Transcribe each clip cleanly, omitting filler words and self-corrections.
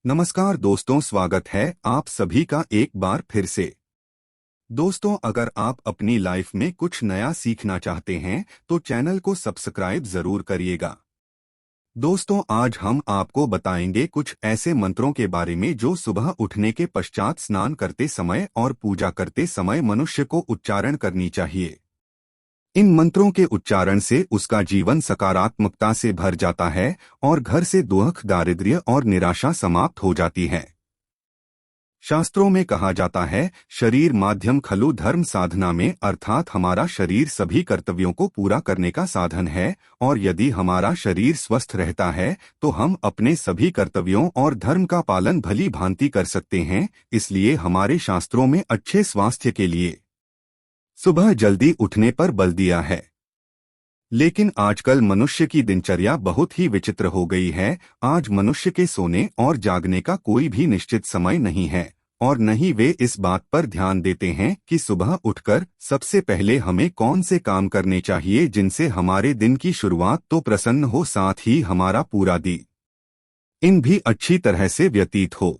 नमस्कार दोस्तों, स्वागत है आप सभी का एक बार फिर से। दोस्तों, अगर आप अपनी लाइफ में कुछ नया सीखना चाहते हैं तो चैनल को सब्सक्राइब जरूर करिएगा। दोस्तों, आज हम आपको बताएंगे कुछ ऐसे मंत्रों के बारे में जो सुबह उठने के पश्चात स्नान करते समय और पूजा करते समय मनुष्य को उच्चारण करनी चाहिए। इन मंत्रों के उच्चारण से उसका जीवन सकारात्मकता से भर जाता है और घर से दुख, दारिद्र्य और निराशा समाप्त हो जाती है। शास्त्रों में कहा जाता है, शरीर माध्यम खलु धर्म साधना में, अर्थात हमारा शरीर सभी कर्तव्यों को पूरा करने का साधन है और यदि हमारा शरीर स्वस्थ रहता है तो हम अपने सभी कर्तव्यों और धर्म का पालन भली भांति कर सकते हैं। इसलिए हमारे शास्त्रों में अच्छे स्वास्थ्य के लिए सुबह जल्दी उठने पर बल दिया है। लेकिन आजकल मनुष्य की दिनचर्या बहुत ही विचित्र हो गई है। आज मनुष्य के सोने और जागने का कोई भी निश्चित समय नहीं है और न ही वे इस बात पर ध्यान देते हैं कि सुबह उठकर सबसे पहले हमें कौन से काम करने चाहिए जिनसे हमारे दिन की शुरुआत तो प्रसन्न हो, साथ ही हमारा पूरा दिन भी अच्छी तरह से व्यतीत हो।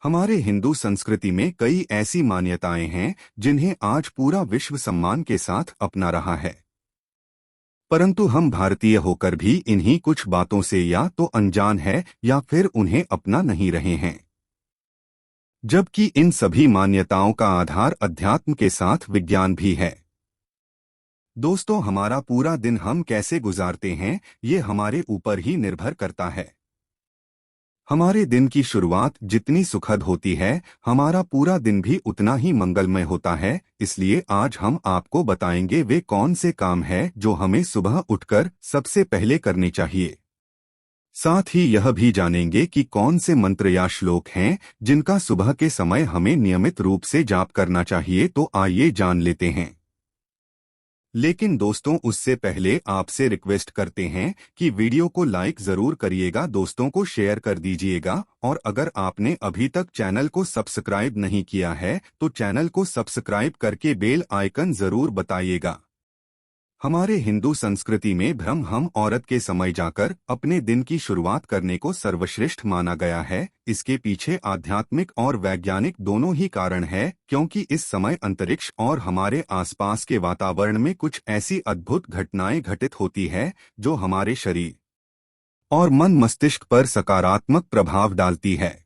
हमारे हिंदू संस्कृति में कई ऐसी मान्यताएं हैं जिन्हें आज पूरा विश्व सम्मान के साथ अपना रहा है, परंतु हम भारतीय होकर भी इन्हीं कुछ बातों से या तो अनजान है या फिर उन्हें अपना नहीं रहे हैं, जबकि इन सभी मान्यताओं का आधार अध्यात्म के साथ विज्ञान भी है। दोस्तों, हमारा पूरा दिन हम कैसे गुजारते हैं ये हमारे ऊपर ही निर्भर करता है। हमारे दिन की शुरुआत जितनी सुखद होती है, हमारा पूरा दिन भी उतना ही मंगलमय होता है। इसलिए आज हम आपको बताएंगे वे कौन से काम हैं जो हमें सुबह उठकर सबसे पहले करने चाहिए। साथ ही यह भी जानेंगे कि कौन से मंत्र या श्लोक हैं जिनका सुबह के समय हमें नियमित रूप से जाप करना चाहिए। तो आइए जान लेते हैं। लेकिन दोस्तों, उससे पहले आपसे रिक्वेस्ट करते हैं कि वीडियो को लाइक जरूर करिएगा, दोस्तों को शेयर कर दीजिएगा और अगर आपने अभी तक चैनल को सब्सक्राइब नहीं किया है तो चैनल को सब्सक्राइब करके बेल आइकन जरूर बताइएगा। हमारे हिंदू संस्कृति में हम औरत के समय जाकर अपने दिन की शुरुआत करने को सर्वश्रेष्ठ माना गया है। इसके पीछे आध्यात्मिक और वैज्ञानिक दोनों ही कारण है, क्योंकि इस समय अंतरिक्ष और हमारे आसपास के वातावरण में कुछ ऐसी अद्भुत घटनाएं घटित होती है जो हमारे शरीर और मन मस्तिष्क पर सकारात्मक प्रभाव डालती है।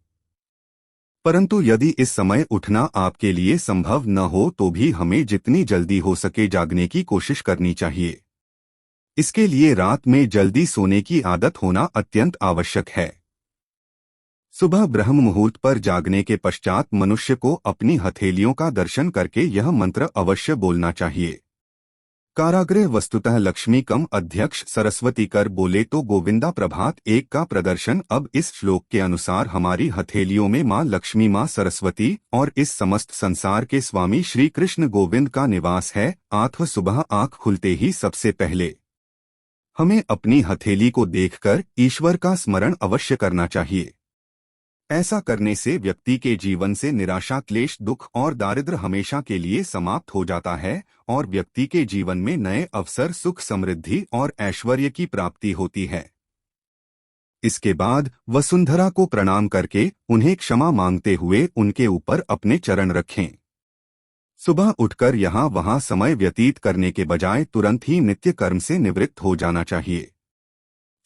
परंतु यदि इस समय उठना आपके लिए संभव न हो तो भी हमें जितनी जल्दी हो सके जागने की कोशिश करनी चाहिए। इसके लिए रात में जल्दी सोने की आदत होना अत्यंत आवश्यक है। सुबह ब्रह्म मुहूर्त पर जागने के पश्चात मनुष्य को अपनी हथेलियों का दर्शन करके यह मंत्र अवश्य बोलना चाहिए। कारागृह वस्तुतः लक्ष्मी कम अध्यक्ष सरस्वती कर बोले तो गोविंदा प्रभात एक का प्रदर्शन। अब इस श्लोक के अनुसार हमारी हथेलियों में माँ लक्ष्मी, माँ सरस्वती और इस समस्त संसार के स्वामी श्री कृष्ण गोविंद का निवास है। सुबह आँख खुलते ही सबसे पहले हमें अपनी हथेली को देखकर ईश्वर का स्मरण अवश्य करना चाहिए। ऐसा करने से व्यक्ति के जीवन से निराशा, क्लेश, दुख और दारिद्र्य हमेशा के लिए समाप्त हो जाता है और व्यक्ति के जीवन में नए अवसर, सुख, समृद्धि और ऐश्वर्य की प्राप्ति होती है। इसके बाद वसुंधरा को प्रणाम करके उन्हें क्षमा मांगते हुए उनके ऊपर अपने चरण रखें। सुबह उठकर यहाँ वहाँ समय व्यतीत करने के बजाय तुरंत ही नित्य कर्म से निवृत्त हो जाना चाहिए।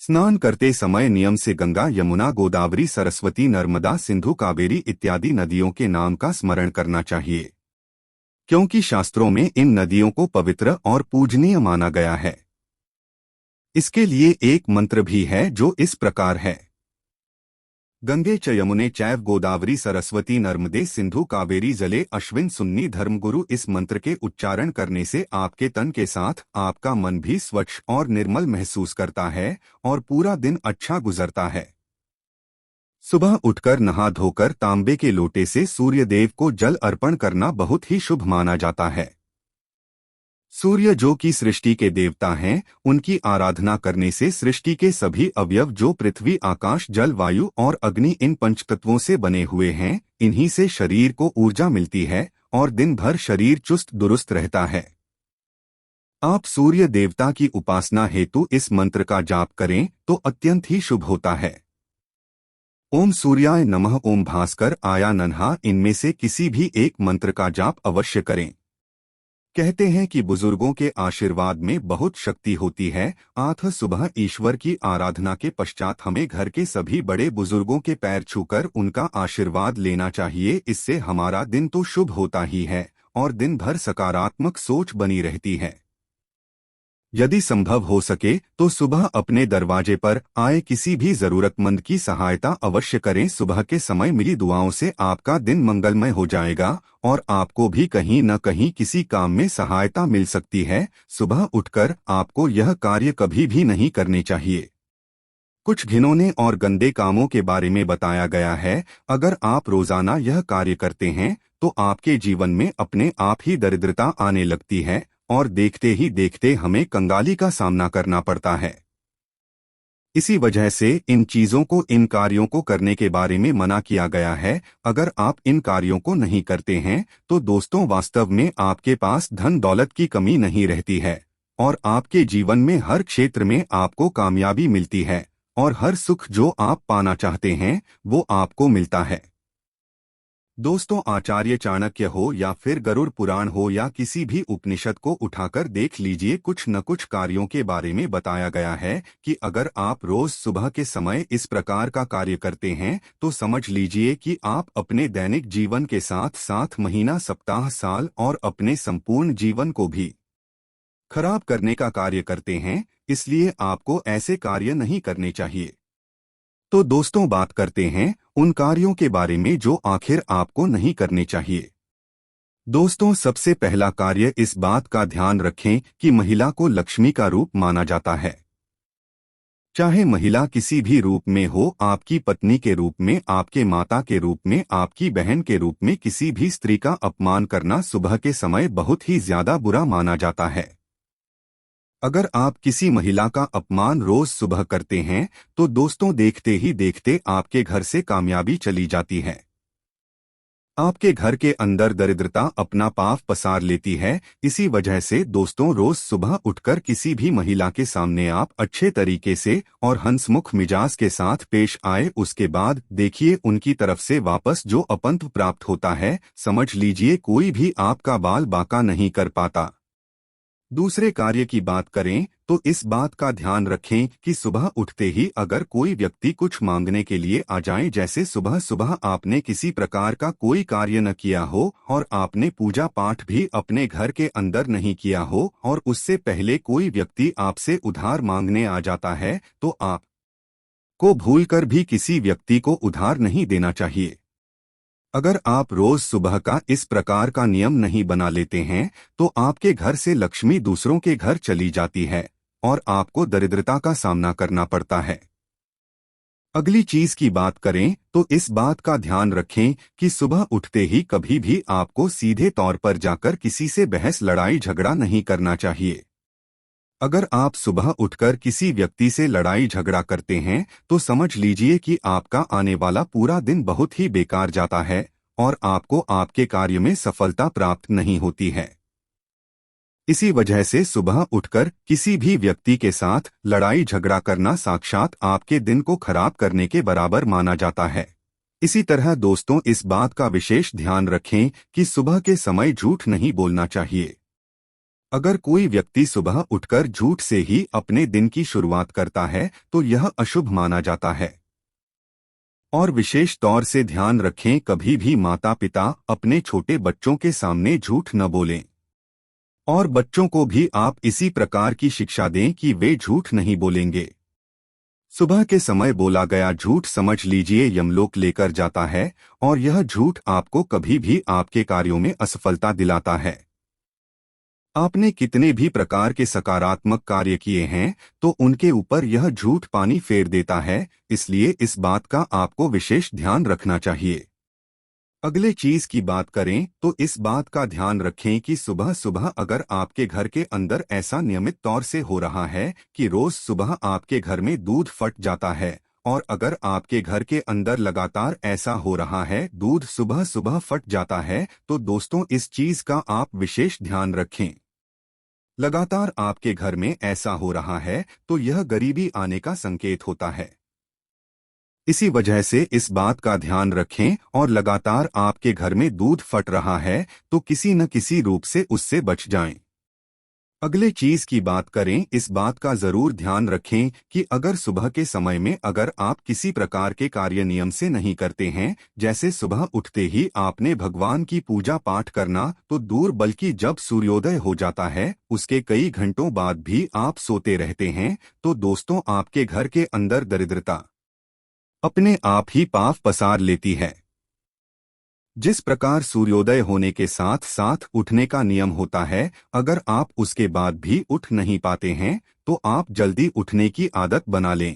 स्नान करते समय नियम से गंगा, यमुना, गोदावरी, सरस्वती, नर्मदा, सिंधु, कावेरी इत्यादि नदियों के नाम का स्मरण करना चाहिए, क्योंकि शास्त्रों में इन नदियों को पवित्र और पूजनीय माना गया है। इसके लिए एक मंत्र भी है जो इस प्रकार है, गंगे च यमुने चैव गोदावरी सरस्वती नर्मदे सिंधु कावेरी जले अश्विन सुन्नी धर्मगुरु। इस मंत्र के उच्चारण करने से आपके तन के साथ आपका मन भी स्वच्छ और निर्मल महसूस करता है और पूरा दिन अच्छा गुजरता है। सुबह उठकर नहा धोकर तांबे के लोटे से सूर्यदेव को जल अर्पण करना बहुत ही शुभ माना जाता है। सूर्य जो कि सृष्टि के देवता हैं, उनकी आराधना करने से सृष्टि के सभी अवयव जो पृथ्वी, आकाश, जल, वायु और अग्नि इन पंचतत्वों से बने हुए हैं, इन्हीं से शरीर को ऊर्जा मिलती है और दिन भर शरीर चुस्त दुरुस्त रहता है। आप सूर्य देवता की उपासना हेतु इस मंत्र का जाप करें तो अत्यंत ही शुभ होता है। ओम सूर्याय नमः, ओम भास्कर आया नन्हा, इनमें से किसी भी एक मंत्र का जाप अवश्य करें। कहते हैं कि बुजुर्गों के आशीर्वाद में बहुत शक्ति होती है। आठ सुबह ईश्वर की आराधना के पश्चात हमें घर के सभी बड़े बुजुर्गों के पैर छूकर उनका आशीर्वाद लेना चाहिए। इससे हमारा दिन तो शुभ होता ही है और दिन भर सकारात्मक सोच बनी रहती है। यदि संभव हो सके तो सुबह अपने दरवाजे पर आए किसी भी जरूरतमंद की सहायता अवश्य करें। सुबह के समय मिली दुआओं से आपका दिन मंगलमय हो जाएगा और आपको भी कहीं न कहीं किसी काम में सहायता मिल सकती है। सुबह उठकर आपको यह कार्य कभी भी नहीं करने चाहिए। कुछ घिनौने और गंदे कामों के बारे में बताया गया है। अगर आप रोजाना यह कार्य करते हैं तो आपके जीवन में अपने आप ही दरिद्रता आने लगती है और देखते ही देखते हमें कंगाली का सामना करना पड़ता है। इसी वजह से इन चीजों को, इन कार्यों को करने के बारे में मना किया गया है। अगर आप इन कार्यों को नहीं करते हैं तो दोस्तों, वास्तव में आपके पास धन दौलत की कमी नहीं रहती है और आपके जीवन में हर क्षेत्र में आपको कामयाबी मिलती है और हर सुख जो आप पाना चाहते हैं वो आपको मिलता है। दोस्तों, आचार्य चाणक्य हो या फिर गरुड़ पुराण हो या किसी भी उपनिषद को उठाकर देख लीजिए, कुछ न कुछ कार्यों के बारे में बताया गया है कि अगर आप रोज सुबह के समय इस प्रकार का कार्य करते हैं तो समझ लीजिए कि आप अपने दैनिक जीवन के साथ साथ महीना, सप्ताह, साल और अपने संपूर्ण जीवन को भी खराब करने का कार्य करते हैं। इसलिए आपको ऐसे कार्य नहीं करने चाहिए। तो दोस्तों, बात करते हैं उन कार्यों के बारे में जो आखिर आपको नहीं करने चाहिए। दोस्तों, सबसे पहला कार्य, इस बात का ध्यान रखें कि महिला को लक्ष्मी का रूप माना जाता है। चाहे महिला किसी भी रूप में हो, आपकी पत्नी के रूप में, आपके माता के रूप में, आपकी बहन के रूप में, किसी भी स्त्री का अपमान करना सुबह के समय बहुत ही ज्यादा बुरा माना जाता है। अगर आप किसी महिला का अपमान रोज सुबह करते हैं तो दोस्तों, देखते ही देखते आपके घर से कामयाबी चली जाती है। आपके घर के अंदर दरिद्रता अपना पांव पसार लेती है। इसी वजह से दोस्तों, रोज सुबह उठकर किसी भी महिला के सामने आप अच्छे तरीके से और हंसमुख मिजाज के साथ पेश आए। उसके बाद देखिए, उनकी तरफ से वापस जो अपंत प्राप्त होता है, समझ लीजिए कोई भी आपका बाल बांका नहीं कर पाता। दूसरे कार्य की बात करें तो इस बात का ध्यान रखें कि सुबह उठते ही अगर कोई व्यक्ति कुछ मांगने के लिए आ जाए, जैसे सुबह सुबह आपने किसी प्रकार का कोई कार्य न किया हो और आपने पूजा पाठ भी अपने घर के अंदर नहीं किया हो और उससे पहले कोई व्यक्ति आपसे उधार मांगने आ जाता है, तो आप को भूलकर भी किसी व्यक्ति को उधार नहीं देना चाहिए। अगर आप रोज सुबह का इस प्रकार का नियम नहीं बना लेते हैं तो आपके घर से लक्ष्मी दूसरों के घर चली जाती है और आपको दरिद्रता का सामना करना पड़ता है। अगली चीज की बात करें तो इस बात का ध्यान रखें कि सुबह उठते ही कभी भी आपको सीधे तौर पर जाकर किसी से बहस, लड़ाई, झगड़ा नहीं करना चाहिए। अगर आप सुबह उठकर किसी व्यक्ति से लड़ाई झगड़ा करते हैं तो समझ लीजिए कि आपका आने वाला पूरा दिन बहुत ही बेकार जाता है और आपको आपके कार्य में सफलता प्राप्त नहीं होती है। इसी वजह से सुबह उठकर किसी भी व्यक्ति के साथ लड़ाई झगड़ा करना साक्षात आपके दिन को खराब करने के बराबर माना जाता है। इसी तरह दोस्तों, इस बात का विशेष ध्यान रखें कि सुबह के समय झूठ नहीं बोलना चाहिए। अगर कोई व्यक्ति सुबह उठकर झूठ से ही अपने दिन की शुरुआत करता है तो यह अशुभ माना जाता है। और विशेष तौर से ध्यान रखें, कभी भी माता पिता अपने छोटे बच्चों के सामने झूठ न बोलें और बच्चों को भी आप इसी प्रकार की शिक्षा दें कि वे झूठ नहीं बोलेंगे। सुबह के समय बोला गया झूठ समझ लीजिए यमलोक लेकर जाता है और यह झूठ आपको कभी भी आपके कार्यों में असफलता दिलाता है। आपने कितने भी प्रकार के सकारात्मक कार्य किए हैं तो उनके ऊपर यह झूठ पानी फेर देता है, इसलिए इस बात का आपको विशेष ध्यान रखना चाहिए। अगले चीज की बात करें तो इस बात का ध्यान रखें कि सुबह सुबह अगर आपके घर के अंदर ऐसा नियमित तौर से हो रहा है कि रोज सुबह आपके घर में दूध फट जाता है और अगर आपके घर के अंदर लगातार ऐसा हो रहा है, दूध सुबह सुबह फट जाता है, तो दोस्तों इस चीज का आप विशेष ध्यान रखें। लगातार आपके घर में ऐसा हो रहा है तो यह गरीबी आने का संकेत होता है। इसी वजह से इस बात का ध्यान रखें और लगातार आपके घर में दूध फट रहा है तो किसी न किसी रूप से उससे बच जाएं। अगले चीज की बात करें, इस बात का जरूर ध्यान रखें कि अगर सुबह के समय में अगर आप किसी प्रकार के कार्य नियम से नहीं करते हैं, जैसे सुबह उठते ही आपने भगवान की पूजा पाठ करना तो दूर, बल्कि जब सूर्योदय हो जाता है उसके कई घंटों बाद भी आप सोते रहते हैं, तो दोस्तों आपके घर के अंदर दरिद्रता अपने आप ही पांव पसार लेती है। जिस प्रकार सूर्योदय होने के साथ साथ उठने का नियम होता है, अगर आप उसके बाद भी उठ नहीं पाते हैं तो आप जल्दी उठने की आदत बना लें।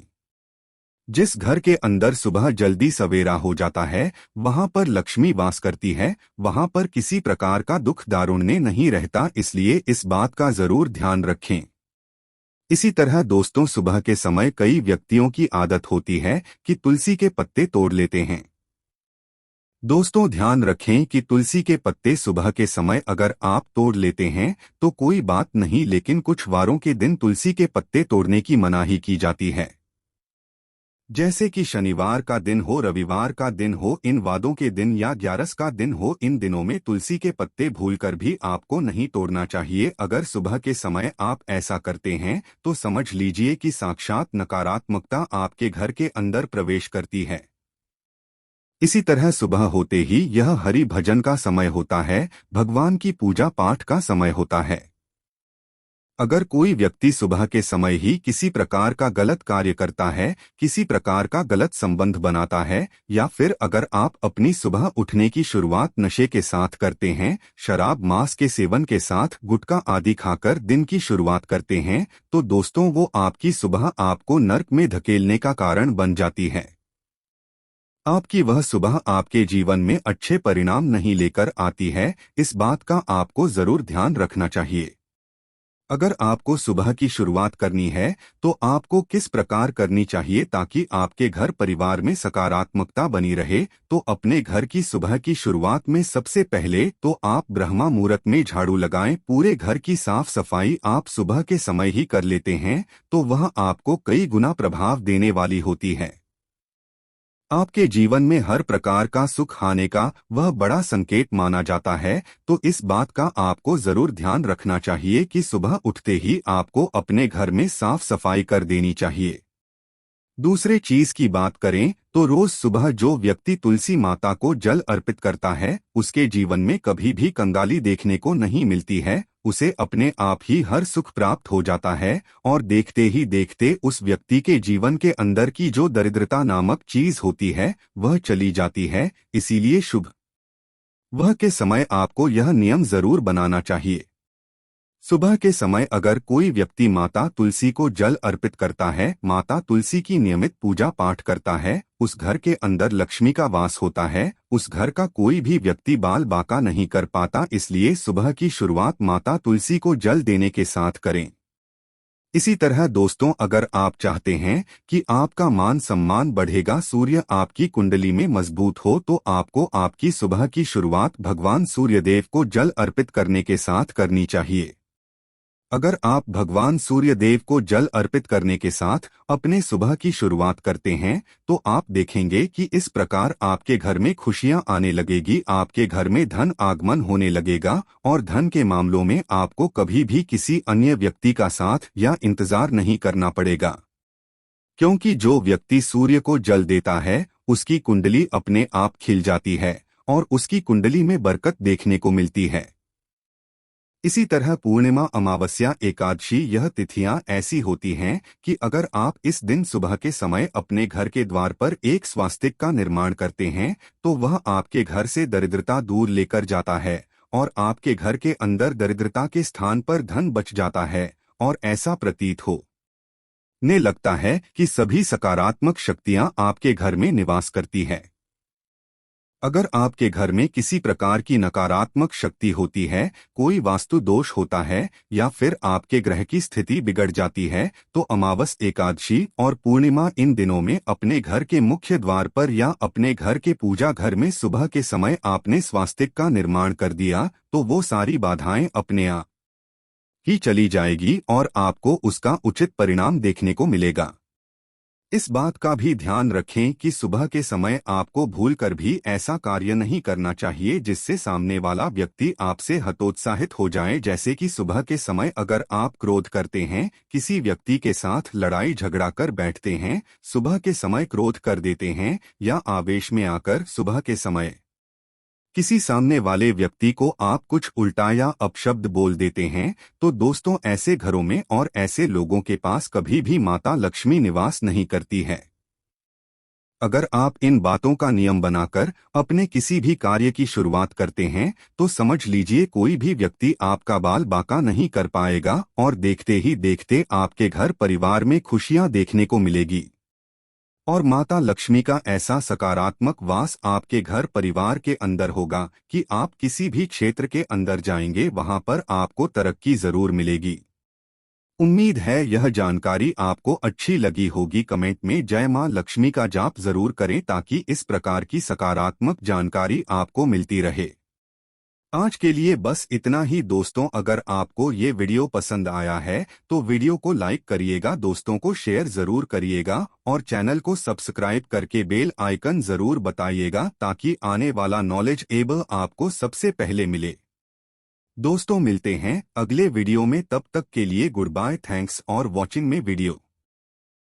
जिस घर के अंदर सुबह जल्दी सवेरा हो जाता है वहां पर लक्ष्मी वास करती है, वहां पर किसी प्रकार का दुख दारुण्य नहीं रहता, इसलिए इस बात का जरूर ध्यान रखें। इसी तरह दोस्तों, सुबह के समय कई व्यक्तियों की आदत होती है कि तुलसी के पत्ते तोड़ लेते हैं। दोस्तों ध्यान रखें कि तुलसी के पत्ते सुबह के समय अगर आप तोड़ लेते हैं तो कोई बात नहीं, लेकिन कुछ वारों के दिन तुलसी के पत्ते तोड़ने की मनाही की जाती है। जैसे कि शनिवार का दिन हो, रविवार का दिन हो, इन वादों के दिन या ग्यारस का दिन हो, इन दिनों में तुलसी के पत्ते भूलकर भी आपको नहीं तोड़ना चाहिए। अगर सुबह के समय आप ऐसा करते हैं तो समझ लीजिए कि साक्षात नकारात्मकता आपके घर के अंदर प्रवेश करती है। इसी तरह सुबह होते ही यह हरि भजन का समय होता है, भगवान की पूजा पाठ का समय होता है। अगर कोई व्यक्ति सुबह के समय ही किसी प्रकार का गलत कार्य करता है, किसी प्रकार का गलत संबंध बनाता है, या फिर अगर आप अपनी सुबह उठने की शुरुआत नशे के साथ करते हैं, शराब मांस के सेवन के साथ गुटखा आदि खाकर दिन की शुरुआत करते हैं, तो दोस्तों वो आपकी सुबह आपको नर्क में धकेलने का कारण बन जाती है। आपकी वह सुबह आपके जीवन में अच्छे परिणाम नहीं लेकर आती है। इस बात का आपको जरूर ध्यान रखना चाहिए। अगर आपको सुबह की शुरुआत करनी है तो आपको किस प्रकार करनी चाहिए ताकि आपके घर परिवार में सकारात्मकता बनी रहे, तो अपने घर की सुबह की शुरुआत में सबसे पहले तो आप ब्रह्मा मुहूर्त में झाड़ू लगाएं। पूरे घर की साफ सफाई आप सुबह के समय ही कर लेते हैं तो वह आपको कई गुना प्रभाव देने वाली होती है। आपके जीवन में हर प्रकार का सुख आने का वह बड़ा संकेत माना जाता है, तो इस बात का आपको जरूर ध्यान रखना चाहिए कि सुबह उठते ही आपको अपने घर में साफ सफाई कर देनी चाहिए। दूसरे चीज की बात करें तो रोज सुबह जो व्यक्ति तुलसी माता को जल अर्पित करता है उसके जीवन में कभी भी कंगाली देखने को नहीं मिलती है, उसे अपने आप ही हर सुख प्राप्त हो जाता है और देखते ही देखते उस व्यक्ति के जीवन के अंदर की जो दरिद्रता नामक चीज होती है वह चली जाती है। इसीलिए शुभ वह के समय आपको यह नियम जरूर बनाना चाहिए। सुबह के समय अगर कोई व्यक्ति माता तुलसी को जल अर्पित करता है, माता तुलसी की नियमित पूजा पाठ करता है, उस घर के अंदर लक्ष्मी का वास होता है, उस घर का कोई भी व्यक्ति बाल बाका नहीं कर पाता। इसलिए सुबह की शुरुआत माता तुलसी को जल देने के साथ करें। इसी तरह दोस्तों, अगर आप चाहते हैं कि आपका मान सम्मान बढ़ेगा, सूर्य आपकी कुंडली में मजबूत हो, तो आपको आपकी सुबह की शुरुआत भगवान सूर्यदेव को जल अर्पित करने के साथ करनी चाहिए। अगर आप भगवान सूर्य देव को जल अर्पित करने के साथ अपने सुबह की शुरुआत करते हैं तो आप देखेंगे कि इस प्रकार आपके घर में खुशियां आने लगेगी, आपके घर में धन आगमन होने लगेगा और धन के मामलों में आपको कभी भी किसी अन्य व्यक्ति का साथ या इंतजार नहीं करना पड़ेगा, क्योंकि जो व्यक्ति सूर्य को जल देता है उसकी कुंडली अपने आप खिल जाती है और उसकी कुंडली में बरकत देखने को मिलती है। इसी तरह पूर्णिमा, अमावस्या, एकादशी यह तिथियां ऐसी होती हैं कि अगर आप इस दिन सुबह के समय अपने घर के द्वार पर एक स्वास्तिक का निर्माण करते हैं तो वह आपके घर से दरिद्रता दूर लेकर जाता है और आपके घर के अंदर दरिद्रता के स्थान पर धन बच जाता है और ऐसा प्रतीत होने लगता है कि सभी सकारात्मक शक्तियां आपके घर में निवास करती है। अगर आपके घर में किसी प्रकार की नकारात्मक शक्ति होती है, कोई वास्तु दोष होता है या फिर आपके ग्रह की स्थिति बिगड़ जाती है, तो अमावस, एकादशी और पूर्णिमा इन दिनों में अपने घर के मुख्य द्वार पर या अपने घर के पूजा घर में सुबह के समय आपने स्वास्तिक का निर्माण कर दिया तो वो सारी बाधाएं अपने आप ही चली जाएगी और आपको उसका उचित परिणाम देखने को मिलेगा। इस बात का भी ध्यान रखें कि सुबह के समय आपको भूलकर भी ऐसा कार्य नहीं करना चाहिए जिससे सामने वाला व्यक्ति आपसे हतोत्साहित हो जाए। जैसे कि सुबह के समय अगर आप क्रोध करते हैं, किसी व्यक्ति के साथ लड़ाई झगड़ा कर बैठते हैं, सुबह के समय क्रोध कर देते हैं या आवेश में आकर सुबह के समय किसी सामने वाले व्यक्ति को आप कुछ उल्टा या अपशब्द बोल देते हैं, तो दोस्तों ऐसे घरों में और ऐसे लोगों के पास कभी भी माता लक्ष्मी निवास नहीं करती है। अगर आप इन बातों का नियम बनाकर अपने किसी भी कार्य की शुरुआत करते हैं, तो समझ लीजिए कोई भी व्यक्ति आपका बाल बांका नहीं कर पाएगा और देखते ही देखते आपके घर परिवार में खुशियां देखने को मिलेगी। और माता लक्ष्मी का ऐसा सकारात्मक वास आपके घर परिवार के अंदर होगा कि आप किसी भी क्षेत्र के अंदर जाएंगे वहां पर आपको तरक्की जरूर मिलेगी। उम्मीद है यह जानकारी आपको अच्छी लगी होगी। कमेंट में जय मां लक्ष्मी का जाप जरूर करें ताकि इस प्रकार की सकारात्मक जानकारी आपको मिलती रहे। आज के लिए बस इतना ही दोस्तों। अगर आपको ये वीडियो पसंद आया है तो वीडियो को लाइक करिएगा, दोस्तों को शेयर जरूर करिएगा और चैनल को सब्सक्राइब करके बेल आइकन जरूर बताइएगा ताकि आने वाला नॉलेज एबल आपको सबसे पहले मिले। दोस्तों मिलते हैं अगले वीडियो में, तब तक के लिए गुड बाय, थैंक्स और वॉचिंग में वीडियो।